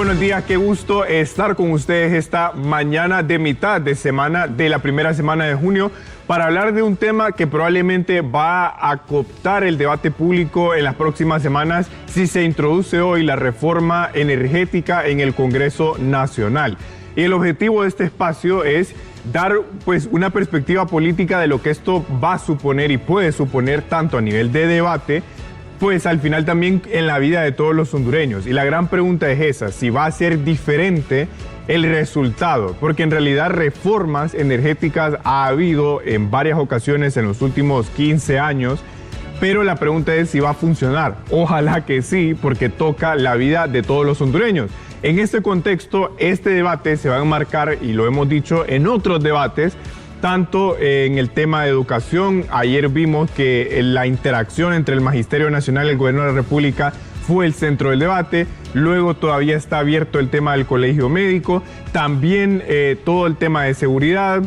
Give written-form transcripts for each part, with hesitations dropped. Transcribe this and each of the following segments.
buenos días, qué gusto estar con ustedes esta mañana de mitad de semana de la primera semana de junio para hablar de un tema que probablemente va a cooptar el debate público en las próximas semanas si se introduce hoy la reforma energética en el Congreso Nacional. Y el objetivo de este espacio es dar pues una perspectiva política de lo que esto va a suponer y puede suponer tanto a nivel de debate, pues al final también en la vida de todos los hondureños. Y la gran pregunta es esa, si va a ser diferente el resultado, porque en realidad reformas energéticas ha habido en varias ocasiones en los últimos 15 años, pero la pregunta es si va a funcionar. Ojalá que sí, porque toca la vida de todos los hondureños. En este contexto, este debate se va a enmarcar, y lo hemos dicho en otros debates, tanto en el tema de educación. Ayer vimos que la interacción entre el Magisterio Nacional y el Gobierno de la República fue el centro del debate. Luego todavía está abierto el tema del colegio médico. También todo el tema de seguridad,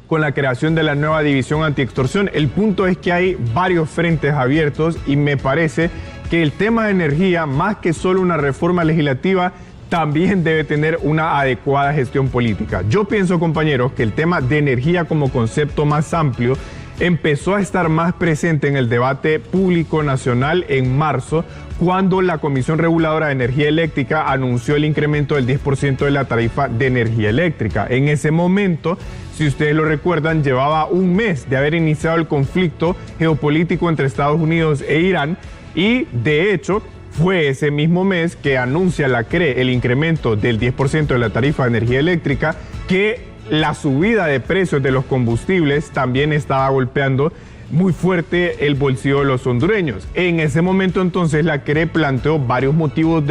con la creación de la nueva división antiextorsión. El punto es que hay varios frentes abiertos y me parece que el tema de energía, más que solo una reforma legislativa, también debe tener una adecuada gestión política. Yo pienso, compañeros, que el tema de energía como concepto más amplio empezó a estar más presente en el debate público nacional en marzo, cuando la Comisión Reguladora de Energía Eléctrica anunció el incremento del 10% de la tarifa de energía eléctrica. En ese momento, si ustedes lo recuerdan, llevaba un mes de haber iniciado el conflicto geopolítico entre Estados Unidos e Irán y, de hecho, fue ese mismo mes que anuncia la CRE el incremento del 10% de la tarifa de energía eléctrica, que la subida de precios de los combustibles también estaba golpeando muy fuerte el bolsillo de los hondureños. En ese momento entonces la CRE planteó varios motivos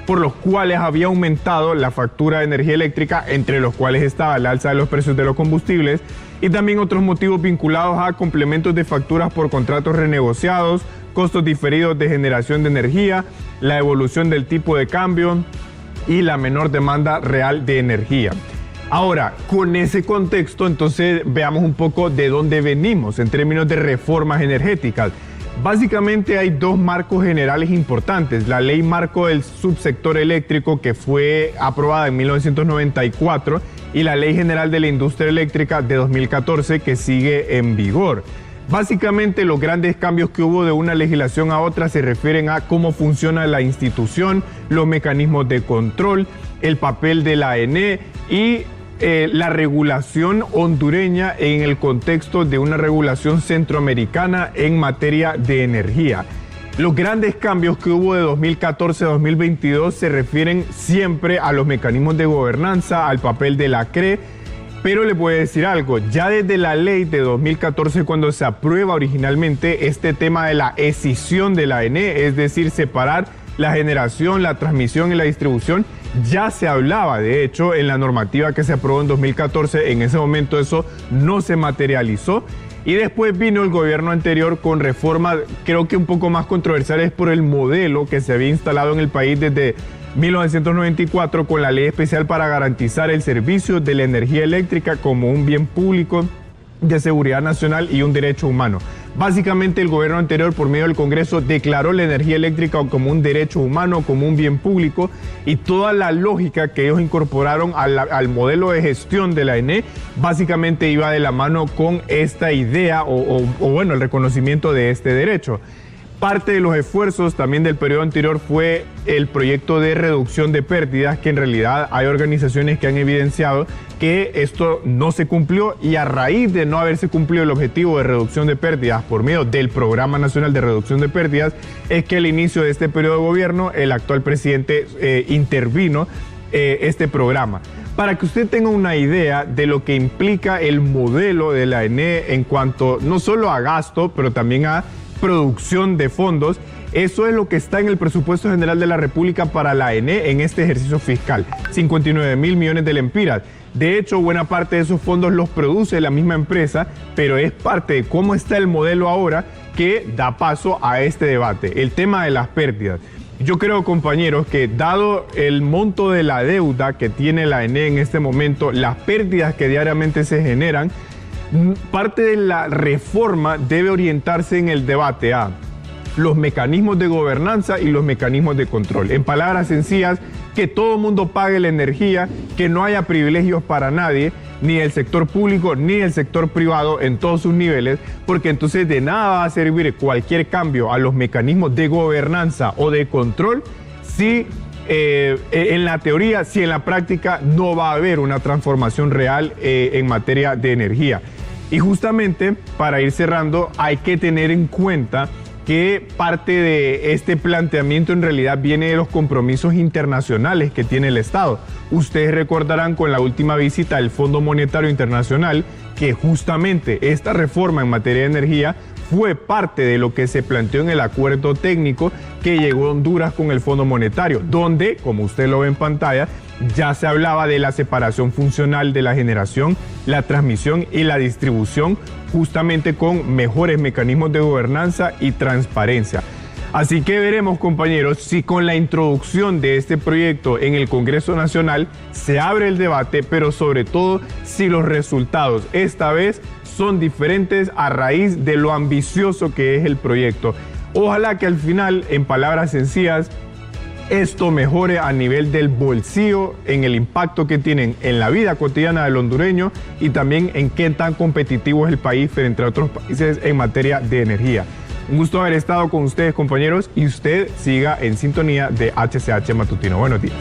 por los cuales había aumentado la factura de energía eléctrica, entre los cuales estaba el alza de los precios de los combustibles y también otros motivos vinculados a complementos de facturas por contratos renegociados, costos diferidos de generación de energía, la evolución del tipo de cambio y la menor demanda real de energía. Ahora, con ese contexto, entonces veamos un poco de dónde venimos en términos de reformas energéticas. Básicamente hay dos marcos generales importantes. La ley marco del subsector eléctrico, que fue aprobada en 1994, y la ley general de la industria eléctrica de 2014, que sigue en vigor. Básicamente los grandes cambios que hubo de una legislación a otra se refieren a cómo funciona la institución, los mecanismos de control, el papel de la ANE y la regulación hondureña en el contexto de una regulación centroamericana en materia de energía. Los grandes cambios que hubo de 2014 a 2022 se refieren siempre a los mecanismos de gobernanza, al papel de la CRE, pero les voy a decir algo, ya desde la ley de 2014, cuando se aprueba originalmente este tema de la escisión de la ANE, es decir, separar la generación, la transmisión y la distribución, ya se hablaba, de hecho, en la normativa que se aprobó en 2014, en ese momento eso no se materializó. Y después vino el gobierno anterior con reformas, creo que un poco más controversiales por el modelo que se había instalado en el país desde 1994 con la ley especial para garantizar el servicio de la energía eléctrica como un bien público de seguridad nacional y un derecho humano. Básicamente el gobierno anterior, por medio del Congreso, declaró la energía eléctrica como un derecho humano, como un bien público, y toda la lógica que ellos incorporaron al modelo de gestión de la ANE básicamente iba de la mano con esta idea o el reconocimiento de este derecho. Parte de los esfuerzos también del periodo anterior fue el proyecto de reducción de pérdidas, que en realidad hay organizaciones que han evidenciado que esto no se cumplió, y a raíz de no haberse cumplido el objetivo de reducción de pérdidas por medio del Programa Nacional de Reducción de Pérdidas, es que al inicio de este periodo de gobierno el actual presidente intervino este programa. Para que usted tenga una idea de lo que implica el modelo de la ANE en cuanto no solo a gasto, pero también a producción de fondos, eso es lo que está en el presupuesto general de la República para la ANE en este ejercicio fiscal, 59,000 millones de lempiras. De hecho, buena parte de esos fondos los produce la misma empresa, pero es parte de cómo está el modelo ahora que da paso a este debate, el tema de las pérdidas. Yo creo, compañeros, que dado el monto de la deuda que tiene la ANE en este momento, las pérdidas que diariamente se generan, parte de la reforma debe orientarse en el debate a los mecanismos de gobernanza y los mecanismos de control. En palabras sencillas, que todo el mundo pague la energía, que no haya privilegios para nadie, ni el sector público ni el sector privado en todos sus niveles, porque entonces de nada va a servir cualquier cambio a los mecanismos de gobernanza o de control si en la teoría, si en la práctica no va a haber una transformación real en materia de energía. Y justamente para ir cerrando, hay que tener en cuenta que parte de este planteamiento en realidad viene de los compromisos internacionales que tiene el Estado. Ustedes recordarán con la última visita del Fondo Monetario Internacional que justamente esta reforma en materia de energía fue parte de lo que se planteó en el acuerdo técnico que llegó a Honduras con el Fondo Monetario, donde, como usted lo ve en pantalla, ya se hablaba de la separación funcional de la generación, la transmisión y la distribución, justamente con mejores mecanismos de gobernanza y transparencia. Así que veremos, compañeros, si con la introducción de este proyecto en el Congreso Nacional se abre el debate, pero sobre todo si los resultados esta vez son diferentes a raíz de lo ambicioso que es el proyecto. Ojalá que al final, en palabras sencillas, esto mejore a nivel del bolsillo, en el impacto que tienen en la vida cotidiana del hondureño y también en qué tan competitivo es el país frente a otros países en materia de energía. Un gusto haber estado con ustedes, compañeros, y usted siga en sintonía de HCH Matutino. Buenos días.